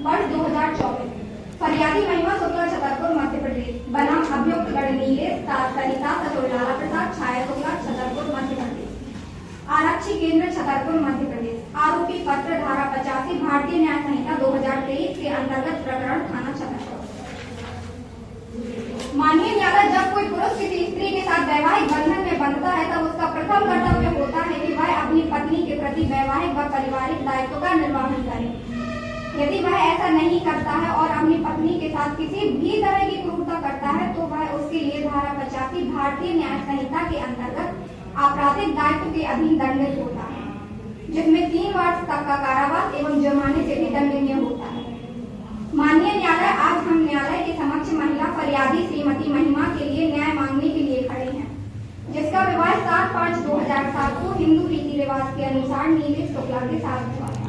वर्ष 2024। फरियादी महिमा शुक्ला, छतरपुर, मध्य प्रदेश। बनाम अभियुक्त गण नीलेश, सरिता ससुर लाला प्रसाद, छाया शुक्ला, छतरपुर, मध्य प्रदेश। आरक्षी केंद्र, छतरपुर, मध्य प्रदेश। आरोपी पत्र धारा 85 भारतीय न्याय संहिता 2023 के अंतर्गत प्रकरण थाना छतरपुर। माननीय न्यायालय, जब कोई पुरुष किसी स्त्री के साथ वैवाहिक बंधन में बंधता है तब उसका प्रथम कर्तव्य होता है कि वह अपनी पत्नी के प्रति वैवाहिक व पारिवारिक दायित्व का निर्वहन करे। यदि वह ऐसा नहीं करता है और अपनी पत्नी के साथ किसी भी तरह की क्रूरता करता है तो वह उसके लिए धारा 85 भारतीय न्याय संहिता के अंतर्गत आपराधिक दायित्व के अधीन दंडित होता है, जिसमें 3 वर्ष तक का कारावास एवं जुर्माने से भी दंडनीय होता है। माननीय न्यायालय, आज हम न्यायालय के समक्ष महिला फरियादी श्रीमती महिमा के लिए न्याय मांगने के लिए खड़े हैं, जिसका विवाह 7/5/2007 को हिंदू रीति रिवाज के अनुसार नीलेश शुक्ला के साथ हुआ था।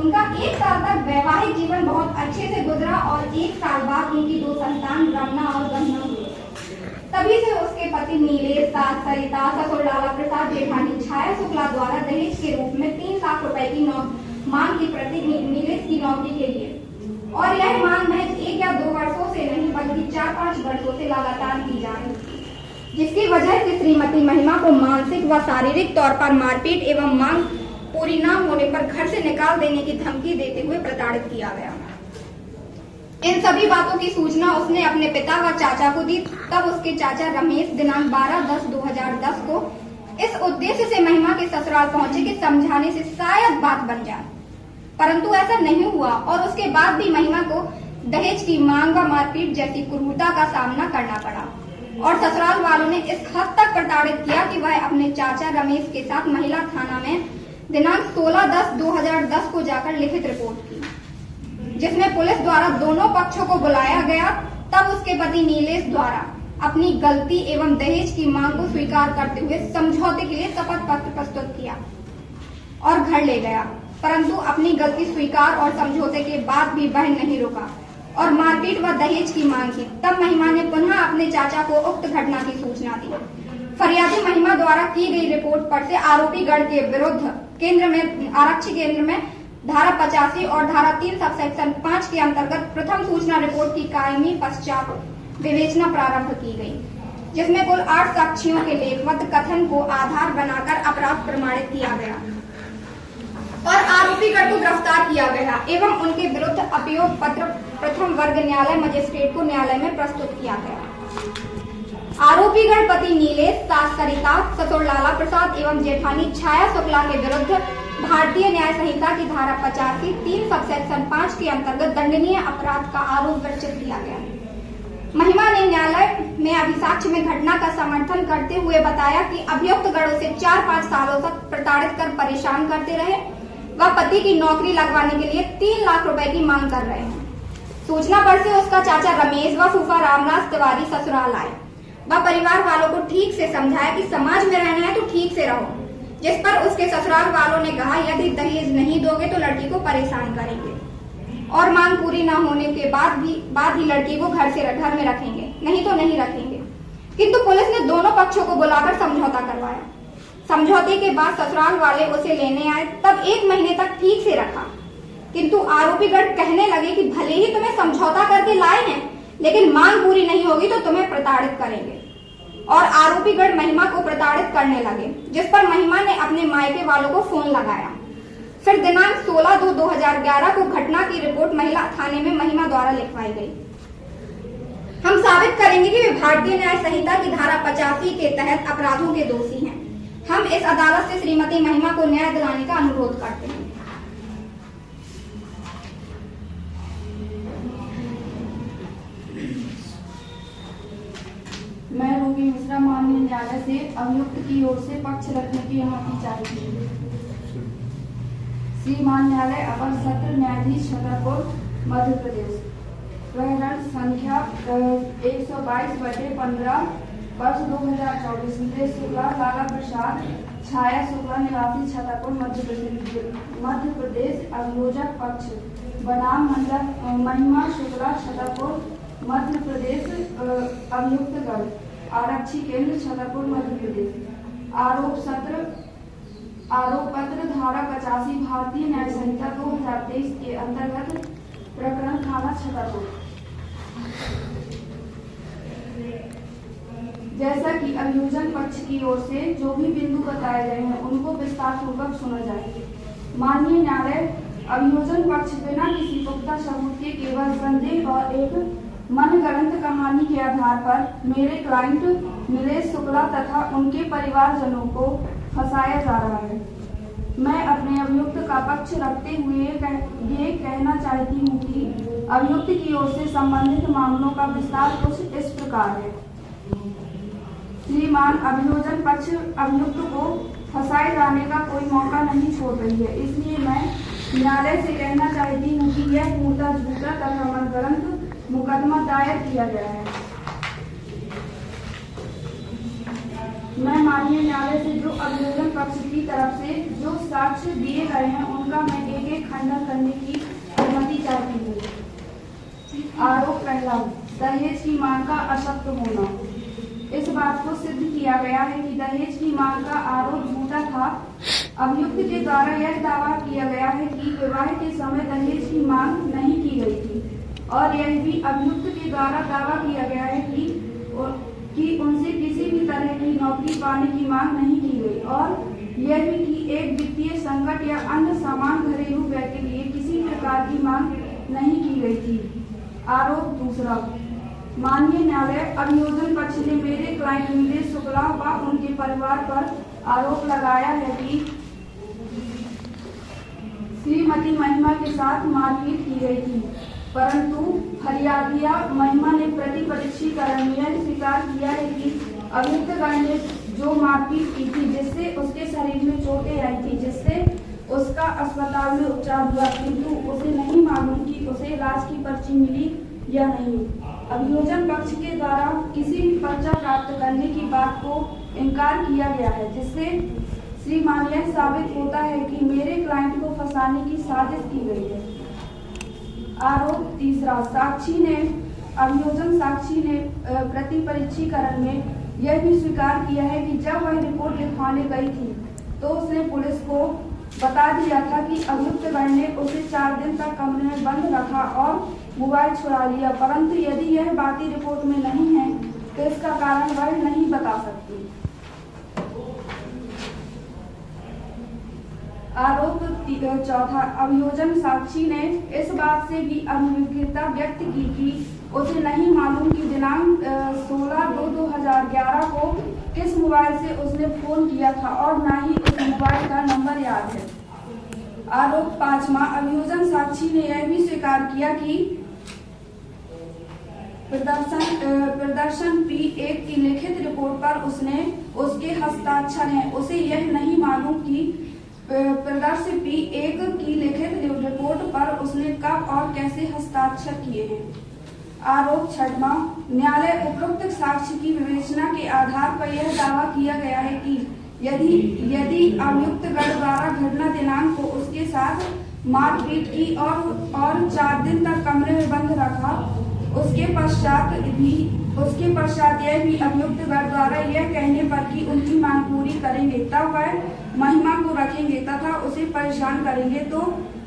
उनका 1 साल तक वैवाहिक जीवन बहुत अच्छे से गुजरा और 1 साल बाद उनकी 2 संतान रमना और गहना हुई। तभी से उसके पति नीलेश, सास सरिता, ससुर लाला प्रसाद, जेठानी छाया शुक्ला द्वारा दहेज के रूप में 3 लाख रुपए की मांग की प्रति नीलेश की नौकरी के लिए, और यह मांग महज 1 या 2 वर्षों से नहीं बल्कि 4-5 वर्षों से लगातार की जा रही थी, जिसकी वजह से श्रीमती महिमा को मानसिक व शारीरिक तौर पर मारपीट एवं मांग पूरी न होने पर घर से निकाल देने की धमकी देते हुए प्रताड़ित किया गया। इन सभी बातों की सूचना उसने अपने पिता व चाचा को दी। तब उसके चाचा रमेश दिनांक 12/10/2010 को इस उद्देश्य से महिमा के ससुराल पहुंचे कि समझाने से शायद बात बन जाए, परंतु ऐसा नहीं हुआ और उसके बाद भी महिमा को दहेज की मांग व मारपीट जैसी क्रूरता का सामना करना पड़ा और ससुराल वालों ने इस हद तक प्रताड़ित किया कि वह अपने चाचा रमेश के साथ महिला थाना में दिनांक 16/10/2010 को जाकर लिखित रिपोर्ट की, जिसमें पुलिस द्वारा दोनों पक्षों को बुलाया गया। तब उसके पति नीलेश द्वारा अपनी गलती एवं दहेज की मांग को स्वीकार करते हुए समझौते के लिए शपथ पत्र प्रस्तुत किया और घर ले गया, परंतु अपनी गलती स्वीकार और समझौते के बाद भी वह नहीं रुका और मारपीट व दहेज की मांग की। तब महिमा ने पुनः अपने चाचा को उक्त घटना की सूचना दी। फरियादी महिमा द्वारा की गई रिपोर्ट पर से आरोपी गण के विरुद्ध आरक्षी केंद्र में धारा 85 और धारा 3 सबसेक्शन 5 के अंतर्गत प्रथम सूचना रिपोर्ट की कायमी पश्चात विवेचना प्रारंभ की गई, जिसमें कुल 8 साक्षियों के लेखबद्ध कथन को आधार बनाकर अपराध प्रमाणित किया गया और आरोपी गण को गिरफ्तार किया गया एवं उनके विरुद्ध अभियोग पत्र प्रथम वर्ग न्यायालय मजिस्ट्रेट को न्यायालय में प्रस्तुत किया गया। आरोपी गण पति नीलेश, सास सरिता, ससुर लाला प्रसाद एवं जेठानी छाया शुक्ला के विरुद्ध भारतीय न्याय संहिता की धारा 85 3 सबसेक्शन 5 के अंतर्गत दंडनीय अपराध का आरोप वर्जित किया गया। महिमा ने न्यायालय में अभिसाक्ष्य में घटना का समर्थन करते हुए बताया कि अभियुक्त गण उसे 4-5 सालों तक प्रताड़ित कर परेशान करते रहे व पति की नौकरी लगवाने के लिए 3 लाख रुपए की मांग कर रहे हैं। सूचना पर से उसका चाचा रमेश व फूफा रामराज तिवारी ससुराल आए व परिवार वालों को ठीक से समझाया कि समाज में रहना है तो ठीक से रहो, जिस पर उसके ससुराल वालों ने कहा यदि दहेज नहीं दोगे तो लड़की को परेशान करेंगे और मांग पूरी न होने के बाद ही लड़की को घर में रखेंगे, नहीं तो नहीं रखेंगे। किंतु पुलिस ने दोनों पक्षों को बुलाकर समझौता करवाया। समझौते के बाद ससुराल वाले उसे लेने आए। तब 1 महीने तक ठीक से रखा, किंतु आरोपी गण कहने लगे कि भले ही तुम्हें समझौता करके लाए हैं, लेकिन मांग पूरी नहीं होगी तो तुम्हें प्रताड़ित करेंगे और आरोपी गण महिमा को प्रताड़ित करने लगे, जिस पर महिमा ने अपने मायके वालों को फोन लगाया। फिर दिनांक 16/2/2011 को घटना की रिपोर्ट महिला थाने में महिमा द्वारा लिखवाई गई। हम साबित करेंगे कि वे भारतीय न्याय संहिता की धारा 85 के तहत अपराधों के दोषी हैं। हम इस अदालत से श्रीमती महिमा को न्याय दिलाने का अनुरोध करते हैं। मैं रोगी मिश्रा माननीय न्यायालय से अभियुक्त की ओर से पक्ष रखने की अनुमति चाहती हूँ। श्रीमान न्यायालय अपर सत्र न्यायाधीश छतरपुर मध्य प्रदेश। प्रकरण संख्या 122/15 वर्ष 2024। नीलेश शुक्ला, लाला प्रसाद, छाया शुक्ला निवासी छतरपुर मध्य प्रदेश। अभियोजक पक्ष बनाम महिमा शुक्ला, छतरपुर मध्य प्रदेश। अभियुक्त गण आरक्षी केंद्र, छतरपुर मध्य प्रदेश। आरोप पत्र धारा 85 भारतीय न्याय संहिता 2023 के अंतर्गत थाना छतरपुर। जैसा कि अभियोजन पक्ष की ओर से जो भी बिंदु बताए गए हैं उनको विस्तार पूर्वक सुना जाए। माननीय न्यायालय, अभियोजन पक्ष बिना किसी पुख्ता सबूत के केवल संदेह और एक मनगढ़ंत कहानी के आधार पर मेरे क्लाइंट नीलेश शुक्ला तथा उनके परिवारजनों को फंसाया जा रहा है। मैं अपने अभियुक्त का पक्ष रखते हुए ये कहना चाहती हूँ कि अभियुक्त की ओर से संबंधित मामलों का विस्तार कुछ इस प्रकार है। श्रीमान अभियोजन पक्ष अभियुक्त को फंसाए जाने का कोई मौका नहीं छोड़ रही है, इसलिए मैं न्यायालय से कहना चाहती हूँ कि यह पूर्णतः झूठा तथा मनगढ़ंत मुकदमा दायर किया गया है। मैं माननीय न्यायालय से जो अभियोजन पक्ष की तरफ से जो साक्ष्य दिए गए हैं उनका मैं एक एक खंडन करने की अनुमति चाहती हूँ। आरोप पहला, दहेज की मांग का असत्य होना। इस बात को सिद्ध किया गया है कि दहेज की मांग का आरोप झूठा था। अभियुक्त के द्वारा यह दावा किया गया है कि विवाह के समय दहेज की मांग नहीं की गई थी और यह भी अभियुक्त के द्वारा दावा किया गया है कि उनसे किसी भी तरह की नौकरी पाने की मांग नहीं की गई और यह भी कि एक वित्तीय संकट या अन्य समान घरेलू व्यय के लिए किसी प्रकार की मांग नहीं की गई थी। आरोप दूसरा, माननीय न्यायालय, अभियोजन पक्ष ने मेरे क्लाइंट नीलेश शुक्ला व उनके परिवार पर आरोप लगाया है कि श्रीमती महिमा के साथ मारपीट की गई थी, परंतु फरियादिया महिमा ने प्रतिपरीक्षीकरण में यह स्वीकार किया है कि अभियुक्तगण ने जो मारपीट की थी जिससे उसके शरीर में चोटें आई थी, जिससे उसका अस्पताल में उपचार हुआ, किंतु उसे नहीं मालूम कि उसे इलाज की पर्ची मिली या नहीं। अभियोजन पक्ष के द्वारा किसी भी पर्चा प्राप्त करने की बात को इनकार किया गया है, जिससे श्रीमान यह साबित होता है कि मेरे क्लाइंट को फंसाने की साजिश की गई है। आरोप तीसरा, अभियोजन साक्षी ने प्रतिपरीक्षीकरण में यह भी स्वीकार किया है कि जब वह रिपोर्ट लिखवाने गई थी तो उसने पुलिस को बता दिया था कि अभियुक्तगण ने उसे 4 दिन तक कमरे में बंद रखा और मोबाइल छुड़ा लिया, परंतु यदि यह बातें रिपोर्ट में नहीं है तो इसका कारण वह नहीं बता सकती। आरोप चौथा, अभियोजन साक्षी ने इस बात से भी अनिश्चितता व्यक्त की कि उसे नहीं मालूम कि दिनांक 16/2/2011 को किस मोबाइल से उसने फोन किया था और न ही उस मोबाइल का नंबर याद है। आरोप पांचवा, अभियोजन साक्षी ने यह भी स्वीकार किया कि प्रदर्शन P1 की लिखित रिपोर्ट पर उसके हस्ताक्षर हैं। उसे यह नहीं मालूम कि प्रदर्शन P1 की लिखित रिपोर्ट पर उसने कब और कैसे हस्ताक्षर किए हैं। आरोप छठवां, न्यायालय उपरोक्त साक्ष्य की विवेचना के आधार पर यह दावा किया गया है कि यदि अभियुक्तगण द्वारा घटना दिनांक को उसके साथ मारपीट की और 4 दिन तक कमरे में बंद रखा, उसके पश्चात यह भी अभियुक्तगण द्वारा यह कहने पर कि उनकी मांग पूरी करेंगे तब वह महिमा को रखेंगे तथा उसे परेशान करेंगे, तो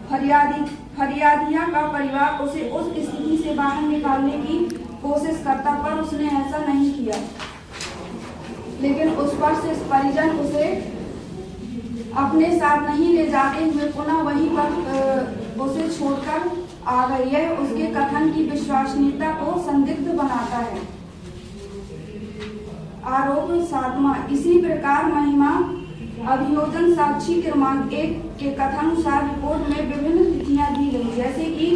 फरियादिया का परिवार उसे उस स्थिति से बाहर निकालने की कोशिश करता, पर उसने ऐसा नहीं किया। लेकिन उस पर से परिजन उसे अपने साथ नहीं ले जाते हुए पुनः वहीं पर उसे छोड़कर आ गई। यह उसके कथन की विश्वसनीयता को संदिग्ध बनाता है। आरोप सातवां, इसी प्रकार महिमा अभियोजन साक्षी क्रमांक 1 के कथानुसार रिपोर्ट में विभिन्न तिथियां दी गई, जैसे कि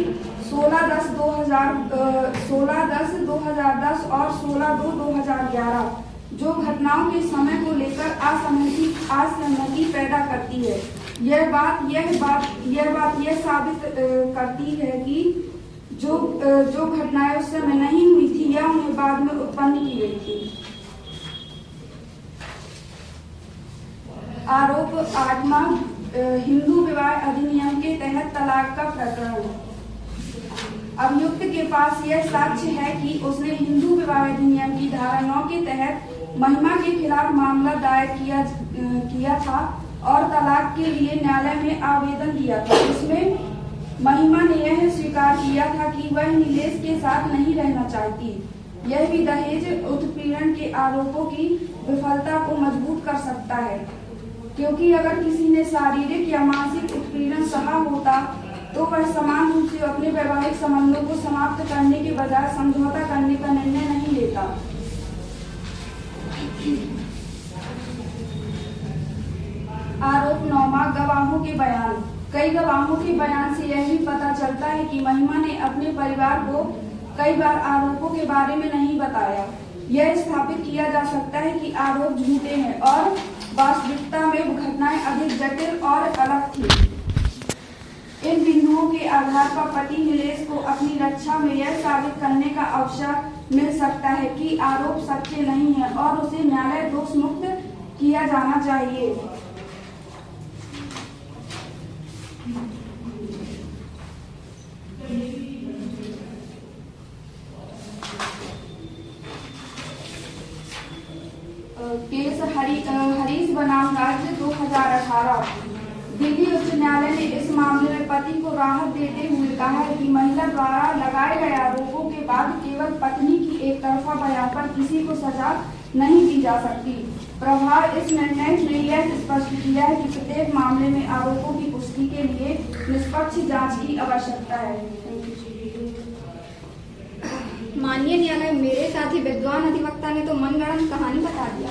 16/10/2010 और 16/2/2011 जो घटनाओं के समय को लेकर असहमति पैदा करती है। यह बात साबित करती है कि जो घटनाएं उस समय नहीं हुई थी या उन्हें बाद में उत्पन्न की गई थी। आरोप आठवां, हिंदू विवाह अधिनियम के तहत तलाक का प्रकरण। अभियुक्त के पास यह साक्ष्य है कि उसने हिंदू विवाह अधिनियम की धारा 9 के तहत महिमा के खिलाफ मामला दायर किया था और तलाक के लिए न्यायालय में आवेदन दिया था। इसमें महिमा ने यह स्वीकार किया था कि वह नीलेश के साथ नहीं रहना चाहती। यह भी दहेज उत्पीड़न के आरोपों की विफलता को मजबूत कर सकता है, क्योंकि अगर किसी ने शारीरिक या मानसिक उत्पीड़न सहा होता तो वह समान रूप से अपने वैवाहिक संबंधों को समाप्त करने के बजाय समझौता करने का निर्णय नहीं लेता। आरोप 9वां, गवाहों के बयान। कई गवाहों के बयान से यह भी पता चलता है कि महिमा ने अपने परिवार को कई बार आरोपों के बारे में नहीं बताया। यह स्थापित किया जा सकता है कि आरोप झूठे हैं और वास्तविकता में घटनाएं अधिक जटिल और अलग थी। इन बिंदुओं के आधार पर पति नीलेश को अपनी रक्षा में यह साबित करने का अवसर मिल सकता है कि आरोप सच्चे नहीं हैं और उसे न्यायालय दोष मुक्त किया जाना चाहिए। केस हरीश बनाम राज्य 2018। दिल्ली उच्च न्यायालय ने इस मामले में पति को राहत देते हुए कहा है कि महिला द्वारा लगाए गए आरोपों के बाद केवल पत्नी की एक तरफा बयान पर किसी को सजा नहीं दी जा सकती। प्रभार इस निर्णय ने यह स्पष्ट किया है कि प्रत्येक मामले में आरोपों की पुष्टि के लिए निष्पक्ष जांच की आवश्यकता है। माननीय न्यायालय, मेरे साथी विद्वान अधिवक्ता ने तो मनगढ़ंत कहानी बता दिया।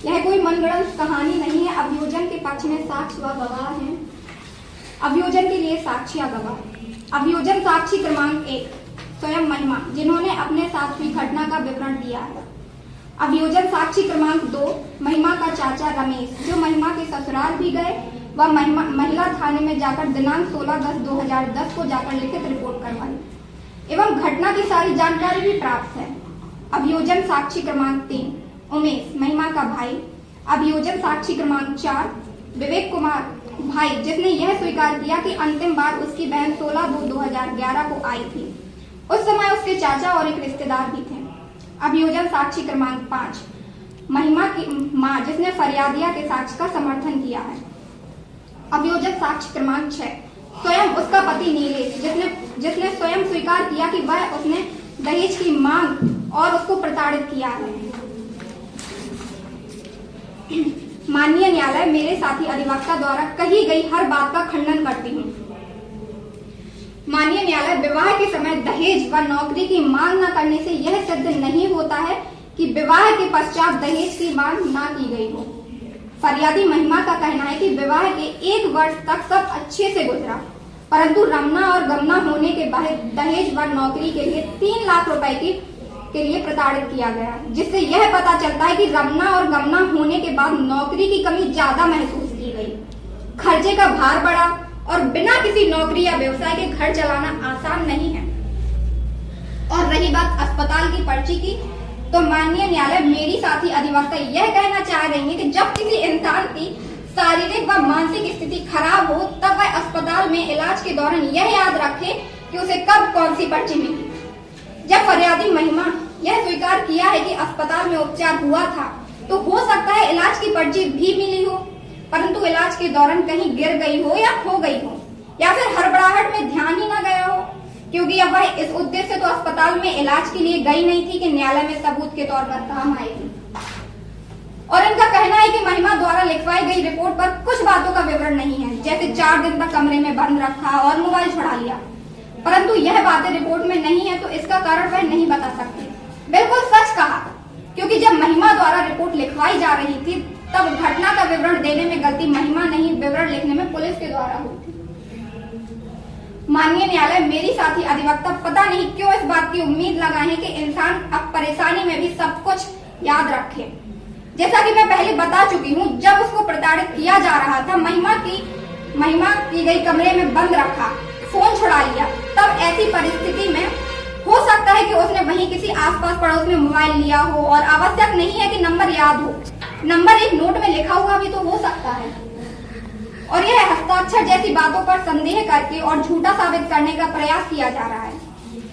यह कोई मनगढ़ंत कहानी नहीं है। अभियोजन के पक्ष में साक्ष्य व गवाह हैं। अभियोजन के लिए साक्षी या गवाह। अभियोजन साक्षी क्रमांक 1 स्वयं महिमा, जिन्होंने अपने साथ हुई घटना का विवरण दिया है। अभियोजन साक्षी क्रमांक 2 महिमा का चाचा रमेश, जो महिमा के ससुराल भी गए व महिला थाने में जाकर दिनांक 16/10/2010 को जाकर लिखित रिपोर्ट करवाई एवं घटना की सारी जानकारी भी प्राप्त है। अभियोजन साक्षी क्रमांक 3 उमेश, महिमा का भाई। अभियोजन साक्षी क्रमांक 4 विवेक कुमार, भाई, जिसने यह स्वीकार किया कि अंतिम बार उसकी बहन 16/2/2011 को आई थी। उस समय उसके चाचा और एक रिश्तेदार भी थे। अभियोजन साक्षी क्रमांक 5 महिमा की मां, जिसने फरियादिया के साक्ष्य का समर्थन किया है। अभियोजन साक्ष्य क्रमांक 6 स्वयं उसका पति नीलेश, जिसने स्वयं स्वीकार किया कि वह उसने दहेज की मांग और उसको प्रताड़ित किया है। माननीय न्यायालय, मेरे साथी अधिवक्ता द्वारा कही गई हर बात का खंडन करती हूँ। माननीय न्यायालय, विवाह के समय दहेज व नौकरी की मांग न करने से यह सिद्ध नहीं होता है कि विवाह के पश्चात दहेज की मांग न की गई हो। फरियादी महिमा का कहना है कि विवाह के 1 वर्ष तक सब अच्छे से गुजरा, परंतु रमना और गमना होने के बाद दहेज व नौकरी के लिए 3 लाख रुपए के लिए प्रताड़ित किया गया, जिससे यह पता चलता है कि रमना और गमना होने के बाद नौकरी की कमी ज्यादा महसूस की गई। खर्चे का भार बढ़ा और बिना किसी नौकरी या व्यवसाय के घर चलाना आसान नहीं है। और रही बात अस्पताल की पर्ची की, तो माननीय न्यायालय, मेरी साथी अधिवक्ता यह कहना चाह रही है कि जब किसी इंसान की शारीरिक व मानसिक स्थिति खराब हो तब वह अस्पताल में इलाज के दौरान यह याद रखे कि उसे कब कौन सी पर्ची मिली। जब फरियादी महिमा यह स्वीकार किया है कि अस्पताल में उपचार हुआ था, तो हो सकता है इलाज की पर्ची भी मिली हो, परंतु इलाज के दौरान कहीं गिर गई हो या खो गई हो, या फिर हड़बड़ाहट में ध्यान ही न गया हो, क्योंकि अब वह इस उद्देश्य से तो अस्पताल में इलाज के लिए गई नहीं थी कि न्यायालय में सबूत के तौर पर काम आएगी। और इनका कहना है कि महिमा द्वारा लिखवाई गई रिपोर्ट पर कुछ बातों का विवरण नहीं है, जैसे 4 दिन तक कमरे में बंद रखा और मोबाइल छुड़ा लिया, परंतु यह बातें रिपोर्ट में नहीं है, तो इसका कारण वह नहीं बता सकती। बिल्कुल सच कहा, क्योंकि जब महिमा द्वारा रिपोर्ट लिखवाई जा रही थी तब घटना का विवरण देने में गलती महिमा नहीं, विवरण लिखने में पुलिस के द्वारा हुई थी। माननीय न्यायालय, मेरी साथी अधिवक्ता पता नहीं क्यों इस बात की उम्मीद लगाए हैं कि इंसान अब परेशानी में भी सब कुछ याद रखे। जैसा कि मैं पहले बता चुकी हूँ, जब उसको प्रताड़ित किया जा रहा था, महिमा की गई कमरे में बंद रखा, फोन छुड़ा लिया, तब ऐसी परिस्थिति में हो सकता है कि उसने वहीं किसी आसपास पड़ोस में मोबाइल लिया हो, और आवश्यक नहीं है कि नंबर याद हो, नंबर एक नोट में लिखा हुआ भी तो हो सकता है। और यह हस्ताक्षर जैसी बातों पर संदेह करके और झूठा साबित करने का प्रयास किया जा रहा है,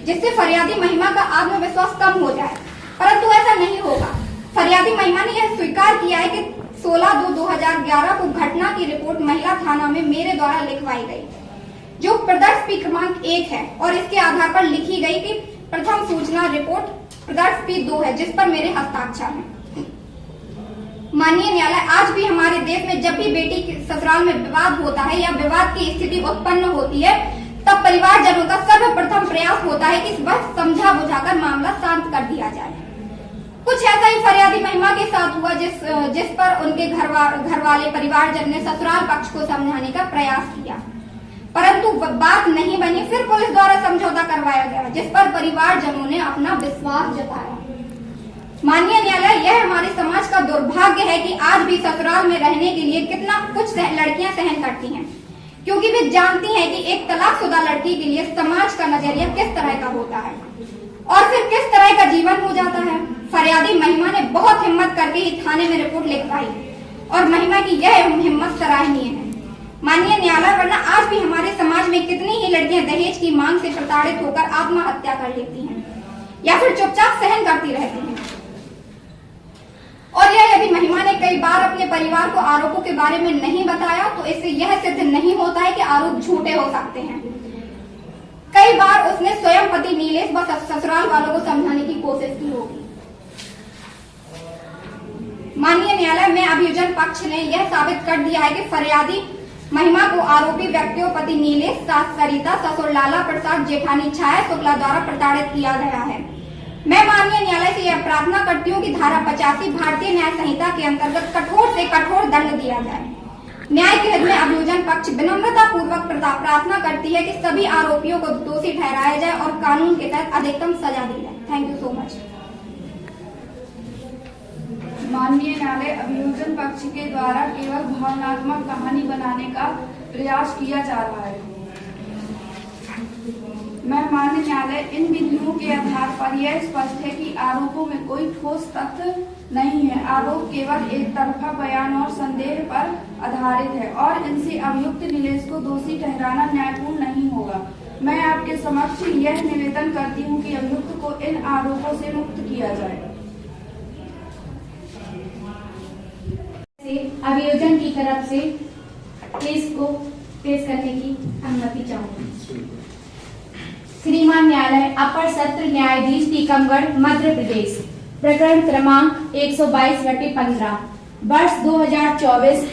जिससे फरियादी महिमा का आत्मविश्वास कम हो जाए, परंतु ऐसा नहीं होगा। फरियादी महिमा ने यह स्वीकार किया है कि 16/2/2011 को घटना की रिपोर्ट महिला थाना में मेरे द्वारा लिखवाई गई। जो प्रदर्श P क्रमांक 1 है और इसके आधार पर लिखी गई कि प्रथम सूचना रिपोर्ट प्रदर्श P2 है, जिस पर मेरे हस्ताक्षर हैं। माननीय न्यायालय, आज भी हमारे देश में जब भी बेटी के ससुराल में विवाद होता है या विवाद की स्थिति उत्पन्न होती है, तब परिवारजनों का सर्वप्रथम प्रयास होता है कि वह समझा बुझाकर मामला शांत कर दिया जाए। कुछ ऐसा ही फरियादी महिमा के साथ हुआ, जिस पर उनके घर वाले परिवारजन ने ससुराल पक्ष को समझाने का प्रयास किया, परंतु बात नहीं बनी। फिर पुलिस द्वारा समझौता करवाया गया, जिस पर परिवारजनों ने अपना विश्वास जताया। माननीय न्यायालय, यह हमारे समाज का दुर्भाग्य है कि आज भी ससुराल में रहने के लिए कितना कुछ लड़कियां सहन करती हैं, क्योंकि वे जानती हैं कि एक तलाकशुदा लड़की के लिए समाज का नजरिया किस तरह का होता है और फिर किस तरह का जीवन हो जाता है। फरियादी महिमा ने बहुत हिम्मत करके ही थाने में रिपोर्ट लिखवाई और महिमा की यह हिम्मत सराहनीय है। माननीय न्यायालय, वरना आज भी हमारे समाज में कितनी ही लड़कियां दहेज की मांग से प्रताड़ित होकर आत्महत्या कर लेती हैं या फिर चुपचाप सहन करती रहती हैं। और यदि महिमा ने कई बार अपने परिवार को आरोपों के बारे में नहीं बताया, तो इससे यह सिद्ध नहीं होता है कि आरोप झूठे हो सकते हैं। कई बार उसने स्वयं पति नीलेश व ससुराल वालों को समझाने की कोशिश की होगी। माननीय न्यायालय में अभियोजन पक्ष ने यह साबित कर दिया है कि फरियादी महिमा को आरोपी व्यक्तियों पति नीलेश, सास सरिता, ससुर लाला प्रसाद, जेठानी छाया शुक्ला द्वारा प्रताड़ित किया गया है। मैं माननीय न्यायालय से यह प्रार्थना करती हूँ कि धारा 85 भारतीय न्याय संहिता के अंतर्गत कठोर से कठोर दंड दिया जाए। न्याय के हित में अभियोजन पक्ष विनम्रता पूर्वक प्रार्थना करती है कि सभी आरोपियों को दोषी ठहराया जाए और कानून के तहत अधिकतम सजा दी जाए। Thank you so much. माननीय न्यायालय, अभियोजन पक्ष के द्वारा केवल भावनात्मक कहानी बनाने का प्रयास किया जा रहा है। मैं माननीय न्यायालय, इन विधियों के आधार पर यह स्पष्ट है कि आरोपों में कोई ठोस तथ्य नहीं है। आरोप केवल एक तरफा बयान और संदेह पर आधारित है और इनसे अभियुक्त नीलेश को दोषी ठहराना न्यायपूर्ण नहीं होगा। मैं आपके समक्ष यह निवेदन करती हूँ कि अभियुक्त को इन आरोपों से मुक्त किया जाए। अभियोजन की तरफ से केस को पेश करने की अनुमति चाहूंगी। श्रीमान न्यायालय, अपर सत्र न्यायाधीश टीकमगढ़ मध्य प्रदेश, प्रकरण क्रमांक 122/15 वर्ष 2024।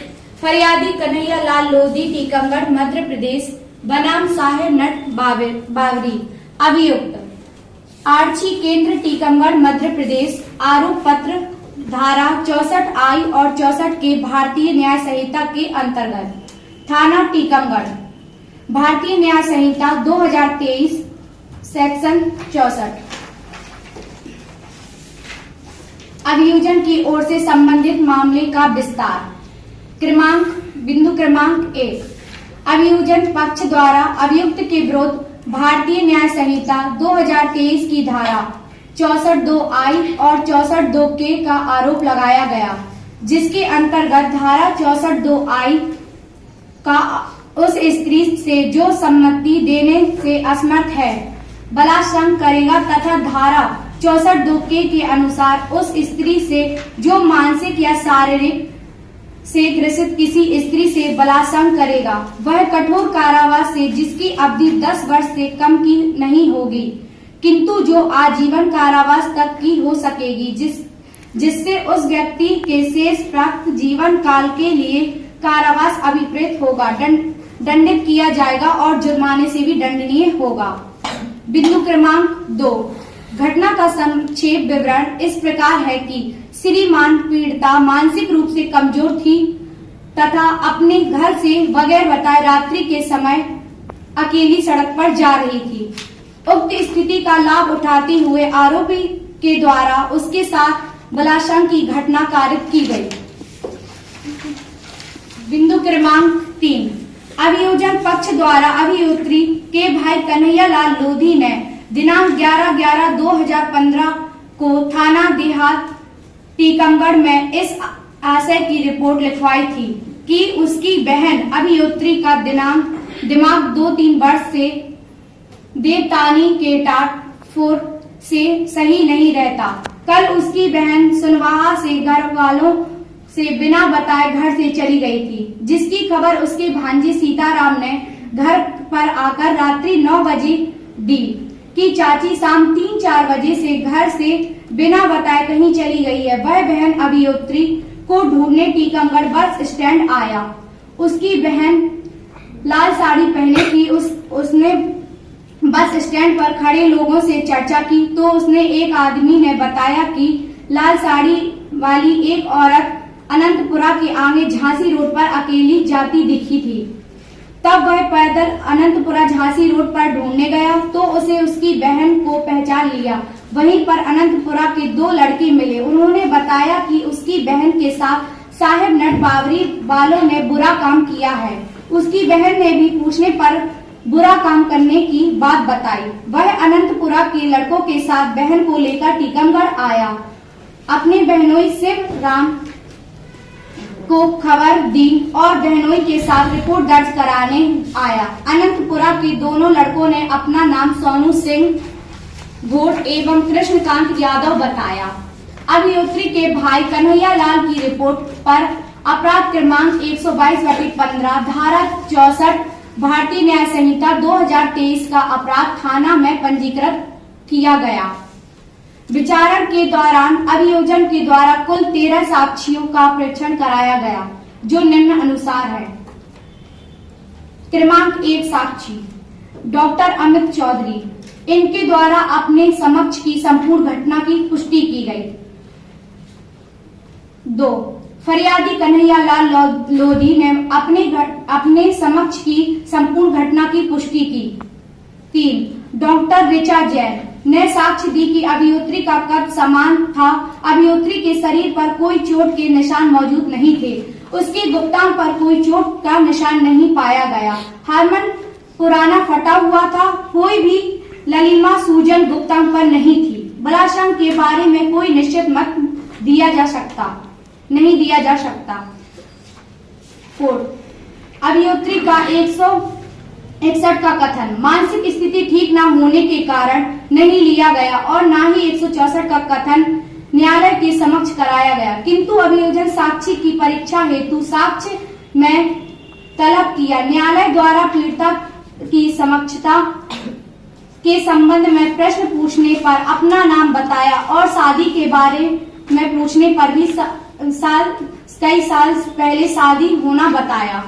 फरियादी कन्हैया लाल लोधी टीकमगढ़ मध्य प्रदेश बनाम साहेब नट बावरी। अभियुक्त आर्ची केंद्र टीकमगढ़ मध्य प्रदेश। आरोप पत्र धारा 64I और 64 के भारतीय न्याय संहिता के अंतर्गत थाना टीकमगढ़, भारतीय न्याय संहिता 2023 सेक्शन 64। अभियोजन की ओर से संबंधित मामले का विस्तार। बिंदु क्रमांक 1, अभियोजन पक्ष द्वारा अभियुक्त के विरुद्ध भारतीय न्याय संहिता 2023 की धारा 64(2)I और 64(2)K का आरोप लगाया गया, जिसके अंतर्गत धारा 64(2)I का उस स्त्री से जो सम्मति देने से असमर्थ है बलात्कार करेगा तथा धारा 64(2)K के अनुसार उस स्त्री से जो मानसिक या शारीरिक से ग्रसित किसी स्त्री से बलात्कार करेगा वह कठोर कारावास से जिसकी अवधि 10 वर्ष से कम की नहीं होगी, किंतु जो आजीवन कारावास तक की हो सकेगी, जिससे उस व्यक्ति के शेष प्राप्त जीवन काल के लिए कारावास अभिप्रेत होगा, दंडित किया जाएगा और जुर्माने से भी दंडनीय होगा। बिंदु क्रमांक 2, घटना का संक्षेप विवरण इस प्रकार है कि श्रीमान पीड़िता मानसिक रूप से कमजोर थी तथा अपने घर से बगैर बताए रात्रि के समय अकेली सड़क पर जा रही थी। उक्त स्थिति का लाभ उठाते हुए आरोपी के द्वारा उसके साथ बलात्कार की घटना कारित की गई। बिंदु क्रमांक 3, अभियोजन पक्ष द्वारा अभियुक्ति के भाई कन्हैया लाल लोधी ने दिनांक 11/11/2015 को थाना देहात टीकमगढ़ में इस आशय की रिपोर्ट लिखवाई थी कि उसकी बहन अभियुक्ति का दिमाग 2-3 वर्ष से देवतानी के टाटफोर से सही नहीं रहता। कल उसकी बहन सुनवाहा से घर वालों से बिना बताए घर से चली गई थी, जिसकी खबर उसके भांजी सीताराम ने घर पर आकर रात्रि 9 बजे दी कि चाची शाम 3-4 बजे से घर से बिना बताए कहीं चली गई है। वह बहन अभियोत्री को ढूंढने टीकमगढ़ बस स्टैंड आया। उसकी बहन लाल साड़ी पहने थी। उसने बस स्टैंड पर खड़े लोगों से चर्चा की तो उसने एक आदमी ने बताया कि लाल साड़ी वाली एक औरत अनंतपुरा के आगे झांसी रोड पर अकेली जाती दिखी थी। तब वह पैदल अनंतपुरा झांसी रोड पर ढूंढने गया तो उसे उसकी बहन को पहचान लिया। वहीं पर अनंतपुरा के 2 लड़के मिले। उन्होंने बताया कि उसकी बहन के साथ साहेब नट बावरी वालों ने बुरा काम किया है। उसकी बहन ने भी पूछने पर बुरा काम करने की बात बताई। वह अनंतपुरा के लड़कों के साथ बहन को लेकर टीकमगढ़ आया। अपने बहनोई सिर राम को खबर दी और बहनोई के साथ रिपोर्ट दर्ज कराने आया। अनंतपुरा के दोनों लड़कों ने अपना नाम सोनू सिंह घोट एवं कृष्णकांत यादव बताया। अभियोत्री के भाई कन्हैया लाल की रिपोर्ट पर अपराध क्रमांक 122/15 धारा 64 भारतीय न्याय संहिता 2023 का अपराध थाना में पंजीकृत किया गया। विचारण के दौरान अभियोजन के द्वारा कुल 13 साक्ष्यों का परीक्षण कराया गया जो निम्न अनुसार है। क्रमांक 1 साक्षी डॉक्टर अमित चौधरी, इनके द्वारा अपने समक्ष की संपूर्ण घटना की पुष्टि की गई। 2 फरियादी कन्हैया लाल लोधी ने अपने समक्ष की संपूर्ण घटना की पुष्टि की। 3 डॉक्टर ऋचा जैन ने साक्ष्य दी कि अभियोत्री का कद समान था। अभियोत्री के शरीर पर कोई चोट के निशान मौजूद नहीं थे। उसके गुप्तांग पर कोई चोट का निशान नहीं पाया गया। हार्मन पुराना फटा हुआ था। कोई भी ललिमा सूजन गुप्तांग पर नहीं थी। बलात्कार के बारे में कोई निश्चित मत नहीं दिया जा सकता। 4 अभियोत्री का 161 का कथन मानसिक स्थिति ठीक न होने के कारण नहीं लिया गया और न ही 164 का कथन न्यायालय के समक्ष कराया गया, किंतु अभियोजन साक्षी की परीक्षा हेतु साक्ष्य में तलब किया। न्यायालय द्वारा पीड़िता की समक्षता के संबंध में प्रश्न पूछने पर अपना नाम बताया और शादी के बारे में पूछने पर भी कई साल पहले शादी होना बताया।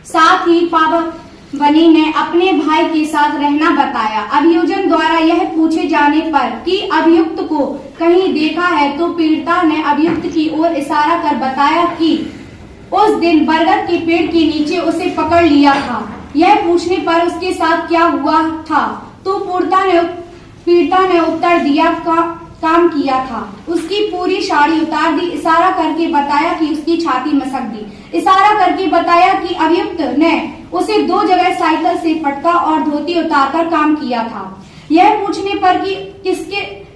साथ ही पावनी ने अपने भाई के साथ रहना बताया। अभियोजन द्वारा यह पूछे जाने पर कि अभियुक्त को कहीं देखा है तो पीड़िता ने अभियुक्त की ओर इशारा कर बताया कि उस दिन बरगद के पेड़ के नीचे उसे पकड़ लिया था। यह पूछने पर उसके साथ क्या हुआ था तो पीड़िता ने उत्तर दिया काम किया था। उसकी पूरी साड़ी उतार दी। इशारा करके बताया कि उसकी छाती मसक दी। इशारा करके बताया कि अभियुक्त ने उसे 2 जगह साइकिल से पटका और धोती उतारकर काम किया था। यह पूछने पर कि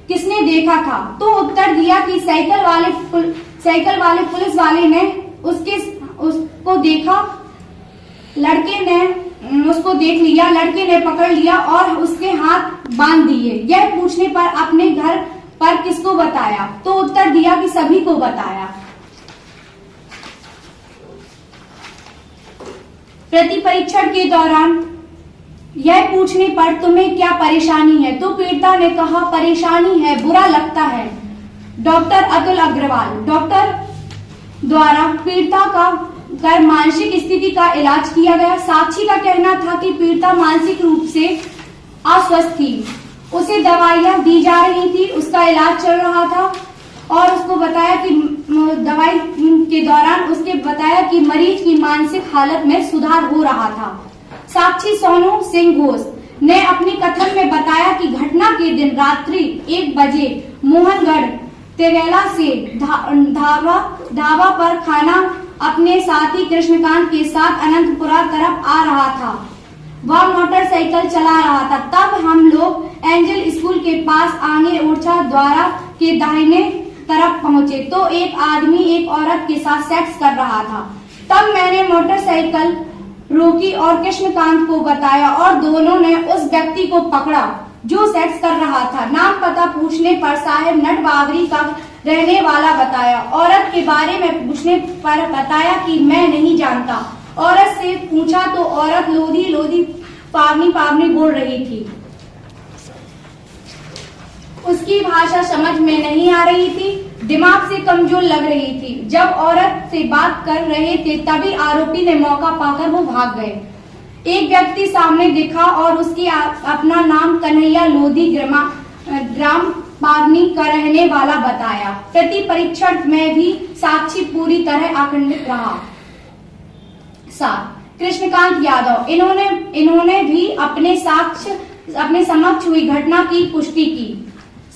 किसने देखा था तो उत्तर दिया कि साइकिल वाले पुलिस वाले ने उसको देखा। लड़के ने उसको देख लिया। लड़के ने पकड़ लिया और उसके हाथ बांध दिए। यह पूछने पर अपने घर पर किसको बताया तो उत्तर दिया कि सभी को बताया। प्रति परीक्षण के दौरान यह पूछने पर तुम्हें क्या परेशानी है तो पीड़िता ने कहा परेशानी है, बुरा लगता है। डॉक्टर अतुल अग्रवाल, डॉक्टर द्वारा पीड़िता का मानसिक स्थिति का इलाज किया गया। साक्षी का कहना था कि पीड़िता मानसिक रूप से अस्वस्थ थी। उसे दवाइयां दी जा रही थी, उसका इलाज चल रहा था और उसको बताया कि दवाई के दौरान उसके बताया कि मरीज की मानसिक हालत में सुधार हो रहा था। साक्षी सोनू सिंह घोष ने अपने कथन में बताया कि घटना के दिन रात्रि 1 बजे मोहनगढ़ तेरेला से ढाबा पर खाना अपने साथी कृष्णकांत के साथ अनंतपुरा तरफ आ रहा था। वह मोटरसाइकिल चला रहा था। तब हम लोग एंजल स्कूल के पास आगे ओरछा द्वारा के दाहिने तरफ पहुंचे तो एक आदमी एक औरत के साथ सेक्स कर रहा था। तब मैंने मोटरसाइकिल रोकी और कृष्णकांत को बताया और दोनों ने उस व्यक्ति को पकड़ा जो सेक्स कर रहा था। नाम पता पूछने पर साहेब नट बावरी का रहने वाला बताया। औरत के बारे में पूछने पर बताया कि मैं नहीं जानता औरत से पूछा तो औरत लोधी लोधी पावनी पावनी बोल रही थी। उसकी भाषा समझ में नहीं आ रही थी, दिमाग से कमजोर लग रही थी। जब औरत से बात कर रहे थे तभी आरोपी ने मौका पाकर वो भाग गए। एक व्यक्ति सामने दिखा और उसकी अपना नाम कन्हैया लोधी ग्राम पावनी का रहने वाला बताया। प्रति परीक्षण में भी साक्षी पूरी तरह अखंडित रहा। 7. कृष्णकांत यादव, इन्होंने भी अपने समक्ष हुई घटना की पुष्टि की।